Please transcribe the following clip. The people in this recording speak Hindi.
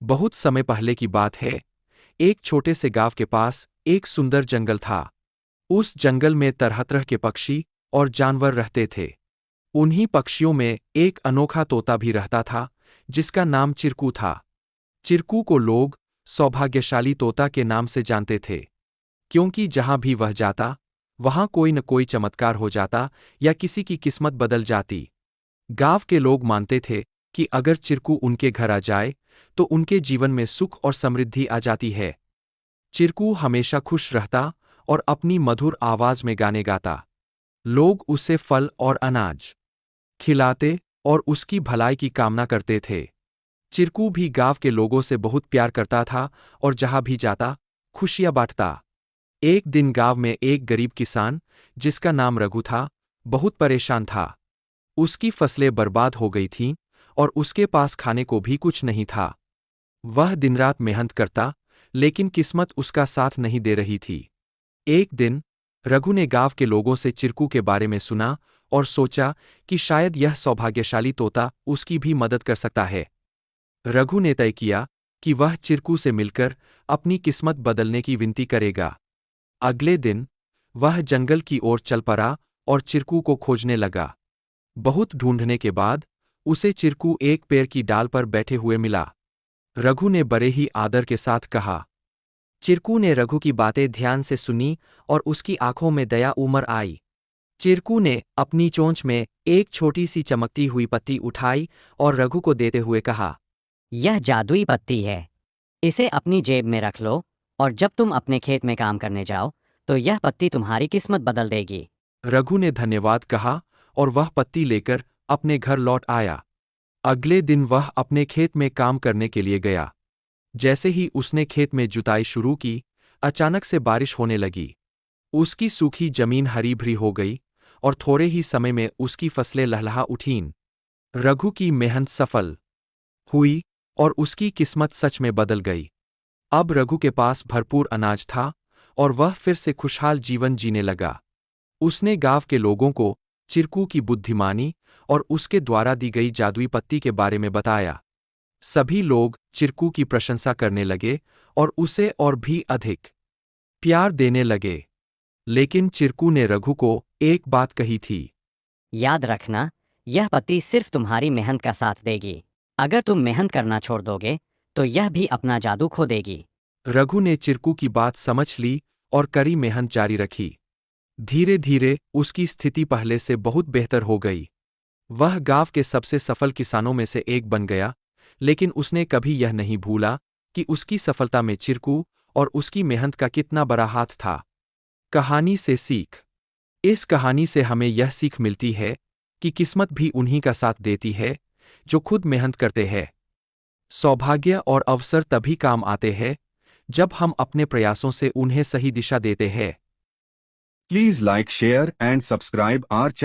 बहुत समय पहले की बात है। एक छोटे से गांव के पास एक सुंदर जंगल था। उस जंगल में तरह तरह के पक्षी और जानवर रहते थे। उन्हीं पक्षियों में एक अनोखा तोता भी रहता था, जिसका नाम चिरकू था। चिरकू को लोग सौभाग्यशाली तोता के नाम से जानते थे, क्योंकि जहां भी वह जाता, वहां कोई न कोई चमत्कार हो जाता या किसी की किस्मत बदल जाती। गांव के लोग मानते थे कि अगर चिरकू उनके घर आ जाए, तो उनके जीवन में सुख और समृद्धि आ जाती है। चिरकू हमेशा खुश रहता और अपनी मधुर आवाज में गाने गाता। लोग उसे फल और अनाज खिलाते और उसकी भलाई की कामना करते थे। चिरकू भी गांव के लोगों से बहुत प्यार करता था और जहां भी जाता, खुशियां बांटता। एक दिन गांव में एक गरीब किसान, जिसका नाम रघु था, बहुत परेशान था। उसकी फसलें बर्बाद हो गई थीं और उसके पास खाने को भी कुछ नहीं था। वह दिन रात मेहनत करता, लेकिन किस्मत उसका साथ नहीं दे रही थी। एक दिन रघु ने गांव के लोगों से चिरकू के बारे में सुना और सोचा कि शायद यह सौभाग्यशाली तोता उसकी भी मदद कर सकता है। रघु ने तय किया कि वह चिरकू से मिलकर अपनी किस्मत बदलने की विनती करेगा। अगले दिन वह जंगल की ओर चल पड़ा और चिरकू को खोजने लगा। बहुत ढूंढने के बाद उसे चिरकू एक पेड़ की डाल पर बैठे हुए मिला। रघु ने बड़े ही आदर के साथ कहा। चिरकू ने रघु की बातें ध्यान से सुनी और उसकी आंखों में दया उमड़ आई। चिरकू ने अपनी चोंच में एक छोटी सी चमकती हुई पत्ती उठाई और रघु को देते हुए कहा, यह जादुई पत्ती है। इसे अपनी जेब में रख लो और जब तुम अपने खेत में काम करने जाओ तो यह पत्ती तुम्हारी किस्मत बदल देगी। रघु ने धन्यवाद कहा और वह पत्ती लेकर अपने घर लौट आया। अगले दिन वह अपने खेत में काम करने के लिए गया। जैसे ही उसने खेत में जुताई शुरू की, अचानक से बारिश होने लगी। उसकी सूखी जमीन हरी भरी हो गई और थोड़े ही समय में उसकी फसलें लहलहा उठीं। रघु की मेहनत सफल हुई और उसकी किस्मत सच में बदल गई। अब रघु के पास भरपूर अनाज था और वह फिर से खुशहाल जीवन जीने लगा। उसने गांव के लोगों को चिरकू की बुद्धिमानी और उसके द्वारा दी गई जादुई पत्ती के बारे में बताया। सभी लोग चिरकू की प्रशंसा करने लगे और उसे और भी अधिक प्यार देने लगे। लेकिन चिरकू ने रघु को एक बात कही थी। याद रखना, यह पत्ती सिर्फ तुम्हारी मेहनत का साथ देगी। अगर तुम मेहनत करना छोड़ दोगे तो यह भी अपना जादू खो देगी। रघु ने चिरकू की बात समझ ली और कड़ी मेहनत जारी रखी। धीरे धीरे उसकी स्थिति पहले से बहुत बेहतर हो गई। वह गांव के सबसे सफल किसानों में से एक बन गया, लेकिन उसने कभी यह नहीं भूला कि उसकी सफलता में चिरकू और उसकी मेहनत का कितना बड़ा हाथ था। कहानी से सीख। इस कहानी से हमें यह सीख मिलती है कि किस्मत भी उन्हीं का साथ देती है जो खुद मेहनत करते हैं। सौभाग्य और अवसर तभी काम आते हैं जब हम अपने प्रयासों से उन्हें सही दिशा देते हैं। Please like, share and subscribe our channel.